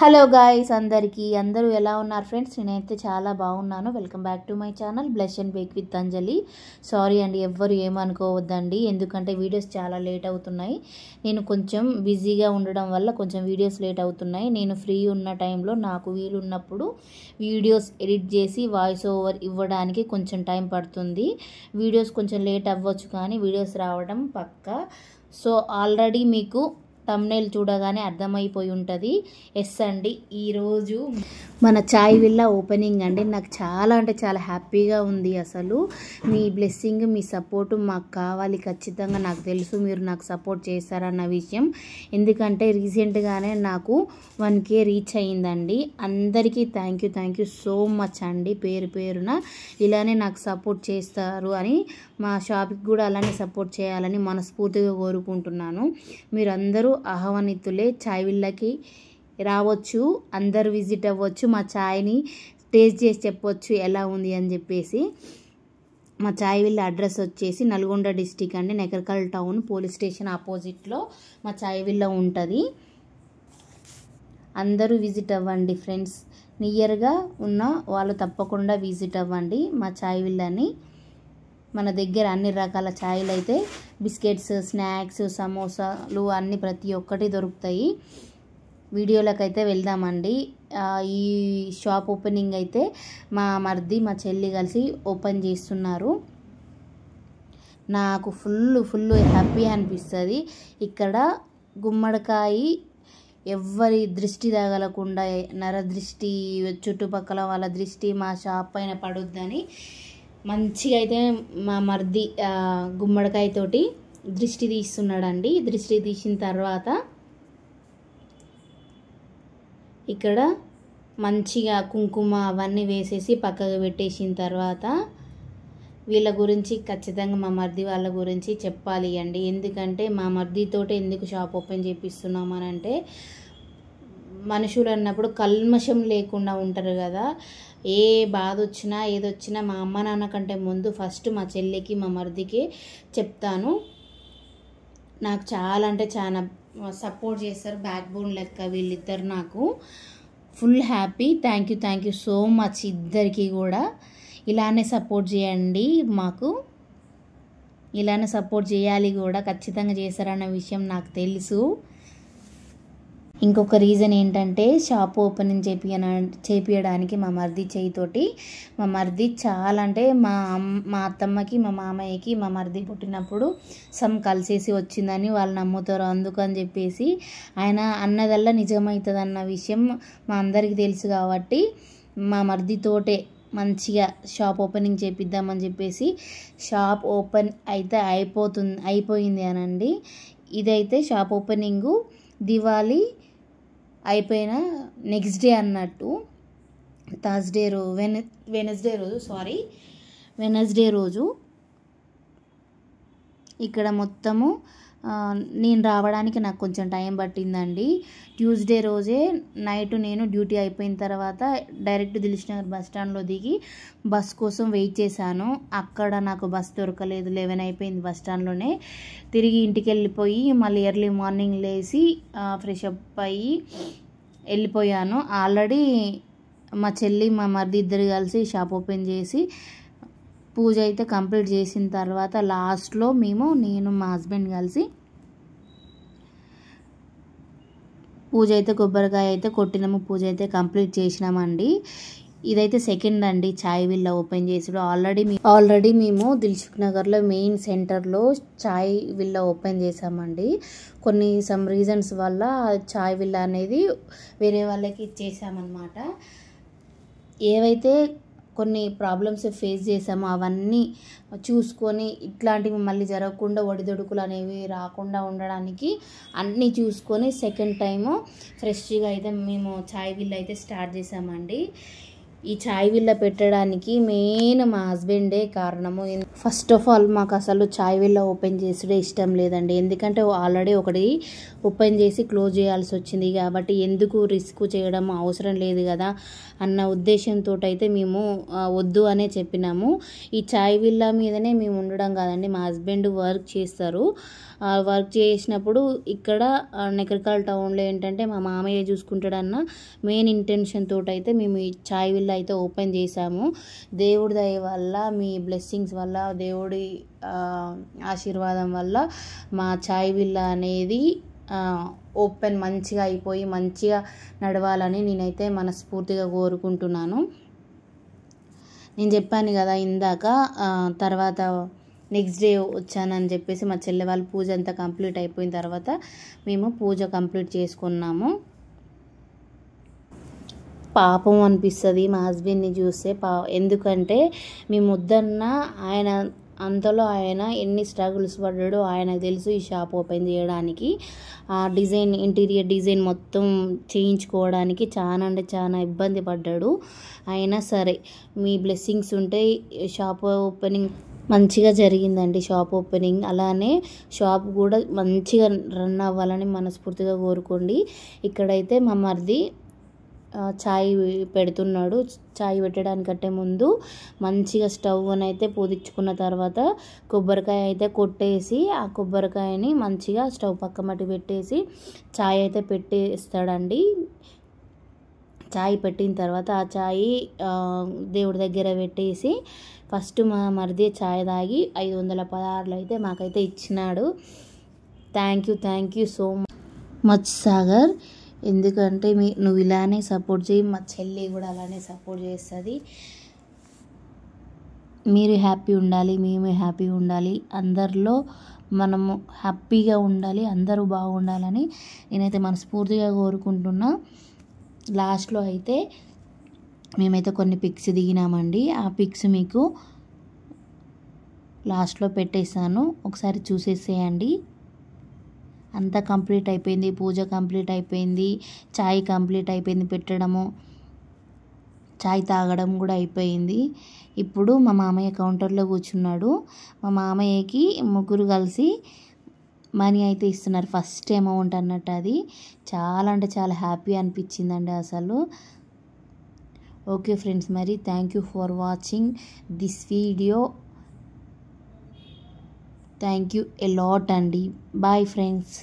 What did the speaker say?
Hello guys అందరూ ఎలా ఉన్నారు ఫ్రెండ్స్? నేనైతే చాలా బాగున్నాను. Welcome back to my channel blush and bake with Anjali. Sorry అండి, ఎవ్వరు ఏమనుకోవద్దండి, ఎందుకంటే వీడియోస్ చాలా లేట్ అవుతున్నాయి. నేను కొంచెం బిజీగా ఉండడం వల్ల కొంచెం వీడియోస్ లేట్ అవుతున్నాయి. నేను ఫ్రీ ఉన్న టైంలో నాకు వీలున్నప్పుడు వీడియోస్ ఎడిట్ చేసి వాయిస్ ఓవర్ ఇవ్వడానికి కొంచెం టైం పడుతుంది. వీడియోస్ కొంచెం లేట్ అవ్వచ్చు కానీ వీడియోస్ రావడం పక్కా. సో ఆల్రెడీ మీకు తమ్నైల్ చూడగానే అర్థమైపోయి ఉంటుంది. ఎస్ అండి, ఈరోజు మన చాయ్ విల్లా ఓపెనింగ్ అండి. నాకు చాలా అంటే చాలా హ్యాపీగా ఉంది. అసలు మీ బ్లెస్సింగ్, మీ సపోర్టు మాకు కావాలి ఖచ్చితంగా. నాకు తెలుసు మీరు నాకు సపోర్ట్ చేస్తారన్న విషయం, ఎందుకంటే రీసెంట్గానే నాకు 1K రీచ్ అయ్యిందండి. అందరికీ థ్యాంక్ యూ సో మచ్ అండి. పేరు పేరున ఇలానే నాకు సపోర్ట్ చేస్తారు అని, మా షాప్కి కూడా అలానే సపోర్ట్ చేయాలని మనస్ఫూర్తిగా కోరుకుంటున్నాను. మీరందరూ ఆహ్వానితులే. చాయ్ విల్లాకి రావచ్చు, అందరు విజిట్ అవ్వచ్చు, మా చాయ్ని టేస్ట్ చేసి చెప్పవచ్చు ఎలా ఉంది అని చెప్పేసి. మా చాయ్ విల్లా అడ్రస్ వచ్చేసి నల్గొండ డిస్టిక్ అండి, నెకర్కల్ టౌన్ పోలీస్ స్టేషన్ ఆపోజిట్లో మా చాయ్ విల్లా ఉంటుంది. అందరూ విజిట్ అవ్వండి ఫ్రెండ్స్. నియర్గా ఉన్న వాళ్ళు తప్పకుండా విజిట్ అవ్వండి మా చాయ్ విల్లాని. మన దగ్గర అన్ని రకాల ఛాయలు అయితే బిస్కెట్స్, స్నాక్స్, సమోసాలు అన్నీ ప్రతి ఒక్కటి దొరుకుతాయి. వీడియోలకైతే వెళ్దామండి. ఈ షాప్ ఓపెనింగ్ అయితే మా మర్ది, మా చెల్లి కలిసి ఓపెన్ చేస్తున్నారు. నాకు ఫుల్ హ్యాపీ అనిపిస్తుంది. ఇక్కడ గుమ్మడికాయ ఎవ్వరి దృష్టి తగలకుండా, నరదృష్టి, చుట్టుపక్కల వాళ్ళ దృష్టి మా షాప్ పైన పడొద్దని మంచిగా అయితే మా మర్ది గుమ్మడికాయతోటి దృష్టి తీస్తున్నాడండి. దృష్టి తీసిన తర్వాత ఇక్కడ మంచిగా కుంకుమ అవన్నీ వేసేసి పక్కకు పెట్టేసిన తర్వాత వీళ్ళ గురించి ఖచ్చితంగా మా మర్ది వాళ్ళ గురించి చెప్పాలి అండి. ఎందుకంటే మా మర్దితోటి ఎందుకు షాప్ ఓపెన్ చేపిస్తున్నామనంటే, మనుషులు అన్నప్పుడు కల్మషం లేకుండా ఉంటారు కదా. ఏ బాధ వచ్చినా ఏదొచ్చినా మా అమ్మ నాన్న కంటే ముందు ఫస్ట్ మా చెల్లికి, మా మర్దికి చెప్తాను. నాకు చాలా అంటే చాలా సపోర్ట్ చేస్తారు, బ్యాక్ బోన్ లెక్క వీళ్ళిద్దరు. నాకు full happy. Thank you so much ఇద్దరికి కూడా. ఇలానే సపోర్ట్ చేయండి మాకు, ఇలానే సపోర్ట్ చేయాలి కూడా, ఖచ్చితంగా చేస్తారన్న విషయం నాకు తెలుసు. ఇంకొక రీజన్ ఏంటంటే, షాప్ ఓపెనింగ్ చేపించడానికి మా మర్ది చేయితోటి, మా మర్ది చాలా అంటే మా అత్తమ్మకి, మా మామయ్యకి మా మర్ది పుట్టినప్పుడు కలిసేసి వచ్చిందని వాళ్ళు నమ్ముతారు. అందుకని చెప్పేసి ఆయన అన్నదల్లా నిజమవుతుంది అన్న విషయం మా అందరికీ తెలుసు కాబట్టి మా మర్దితోటే మంచిగా షాప్ ఓపెనింగ్ చేపిద్దామని చెప్పేసి షాప్ ఓపెన్ అయితే అయిపోయింది అనండి. ఇదైతే షాప్ ఓపెనింగు దివాళీ అయిపోయిన నెక్స్ట్ డే అన్నట్టు, వెనస్డే రోజు ఇక్కడ మొత్తము నేను రావడానికి నాకు కొంచెం టైం పట్టిందండి. ట్యూస్డే రోజే నైట్ నేను డ్యూటీ అయిపోయిన తర్వాత డైరెక్ట్ దిల్సుఖ్నగర్ బస్ స్టాండ్లో దిగి బస్ కోసం వెయిట్ చేశాను. అక్కడ నాకు బస్ దొరకలేదు, 11 అయిపోయింది బస్ స్టాండ్లోనే. తిరిగి ఇంటికి వెళ్ళిపోయి మళ్ళీ ఎర్లీ మార్నింగ్ లేచి ఫ్రెష్ అప్ అయ్యి వెళ్ళిపోయాను. ఆల్రెడీ మా చెల్లి, మా మరిది ఇద్దరు కలిసి షాప్ ఓపెన్ చేసి పూజ అయితే కంప్లీట్ చేసిన తర్వాత లాస్ట్లో నేను మా హస్బెండ్ కలిసి పూజ అయితే కొబ్బరికాయ అయితే కొట్టినాము, పూజ అయితే కంప్లీట్ చేసినామండి. ఇదైతే సెకండ్ అండి చాయ్ విల్లా ఓపెన్ చేసుడు. ఆల్రెడీ మేము దిల్సుఖ్నగర్లో మెయిన్ సెంటర్లో చాయ్ విల్లా ఓపెన్ చేసామండి. సమ్ రీజన్స్ వల్ల చాయ్ విల్లా అనేది వేరే వాళ్ళకి ఇచ్చేసామన్నమాట. ఏవైతే కొన్ని ప్రాబ్లమ్స్ ఫేస్ చేసామో అవన్నీ చూసుకొని, ఇట్లాంటివి మళ్ళీ జరగకుండా, ఒడిదొడుకులు అనేవి రాకుండా ఉండడానికి అన్నీ చూసుకొని సెకండ్ టైము ఫ్రెష్గా అయితే మేము చాయ్ విల్లా అయితే స్టార్ట్ చేసామండి. ఈ చాయ్ విల్ల పెట్టడానికి మెయిన్ మా హస్బెండే కారణము. ఫస్ట్ ఆఫ్ ఆల్ మాకు అసలు చాయ్ విల్ల ఓపెన్ చేసుడే ఇష్టం లేదండి, ఎందుకంటే ఆల్రెడీ ఒకటి ఓపెన్ చేసి క్లోజ్ చేయాల్సి వచ్చింది కాబట్టి ఎందుకు రిస్క్ చేయడం అవసరం లేదు కదా అన్న ఉద్దేశంతో అయితే మేము వద్దు అనే చెప్పినాము. ఈ చాయ్ విల్ల మీదనే మేము ఉండడం కాదండి, మా హస్బెండ్ వర్క్ చేస్తారు. వర్క్ చేసినప్పుడు ఇక్కడ నెకరికల్ టౌన్లో ఏంటంటే మా మామయ్య చూసుకుంటాడన్న మెయిన్ ఇంటెన్షన్ తోటి అయితే మేము ఈ చాయ్ విల్ల అయితే ఓపెన్ చేసాము. దేవుడి దయ వల్ల, మీ బ్లెస్సింగ్స్ వల్ల, దేవుడి ఆశీర్వాదం వల్ల మా చాయ్ విల్ల అనేది ఓపెన్ మంచిగా అయిపోయి మంచిగా నడవాలని నేనైతే మనస్ఫూర్తిగా కోరుకుంటున్నాను. నేను చెప్పాను కదా ఇందాక, తర్వాత నెక్స్ట్ డే వచ్చానని చెప్పేసి మా చెల్లె వాళ్ళ పూజ అంతా కంప్లీట్ అయిపోయిన తర్వాత మేము పూజ కంప్లీట్ చేసుకున్నాము. పాపం అనిపిస్తుంది మా హస్బెండ్ని చూస్తే. ఎందుకంటే మేము వద్దన్న ఆయన అంతలో ఆయన ఎన్ని స్ట్రగుల్స్ పడ్డాడో ఆయనకు తెలుసు. ఈ షాప్ ఓపెన్ చేయడానికి ఆ డిజైన్, ఇంటీరియర్ డిజైన్ మొత్తం చేయించుకోవడానికి చాలా అంటే చాలా ఇబ్బంది పడ్డాడు. అయినా సరే మీ బ్లెస్సింగ్స్ ఉంటే షాప్ ఓపెనింగ్ మంచిగా జరిగిందండి. షాప్ ఓపెనింగ్ అలానే షాప్ కూడా మంచిగా రన్ అవ్వాలని మనస్ఫూర్తిగా కోరుకోండి. ఇక్కడైతే మా మరిది చాయ్ పెడుతున్నాడు. చాయ్ పెట్టడానికంటే ముందు మంచిగా స్టవ్ అయితే పూదించుకున్న తర్వాత కొబ్బరికాయ అయితే కొట్టేసి ఆ కొబ్బరికాయని మంచిగా స్టవ్ పక్క మట్టి పెట్టేసి చాయ్ అయితే పెట్టేస్తాడండి. చాయ్ పెట్టిన తర్వాత ఆ చాయ్ దేవుడి దగ్గర పెట్టేసి ఫస్ట్ మా మరిది చాయ్ తాగి 516 అయితే మాకైతే ఇచ్చినాడు. Thank you so much Sagar. ఎందుకంటే నువ్వు ఇలానే సపోర్ట్ చేయి, మా చెల్లి కూడా అలానే సపోర్ట్ చేస్తుంది. మీరు హ్యాపీ ఉండాలి, మేము హ్యాపీ ఉండాలి, అందరిలో మనము హ్యాపీగా ఉండాలి, అందరూ బాగుండాలని నేనైతే మనస్ఫూర్తిగా కోరుకుంటున్నా. లాస్ట్లో అయితే మేమైతే కొన్ని పిక్స్ దిగినామండి. ఆ పిక్స్ మీకు లాస్ట్లో పెట్టేసాను, ఒకసారి చూసేసేయండి. అంతా కంప్లీట్ అయిపోయింది, పూజ కంప్లీట్ అయిపోయింది, చాయ్ కంప్లీట్ అయిపోయింది పెట్టడము, చాయ్ తాగడం కూడా అయిపోయింది. ఇప్పుడు మా మామయ్య కౌంటర్లో కూర్చున్నాడు. మా మామయ్యకి ముగ్గురు కలిసి మనీ అయితే ఇస్తున్నారు, ఫస్ట్ అమౌంట్ అన్నట్టు. అది చాలా అంటే చాలా హ్యాపీ అనిపించిందండి అసలు. ఓకే ఫ్రెండ్స్, మరి thank you for watching this video. Thank you a lot అండి. Bye friends.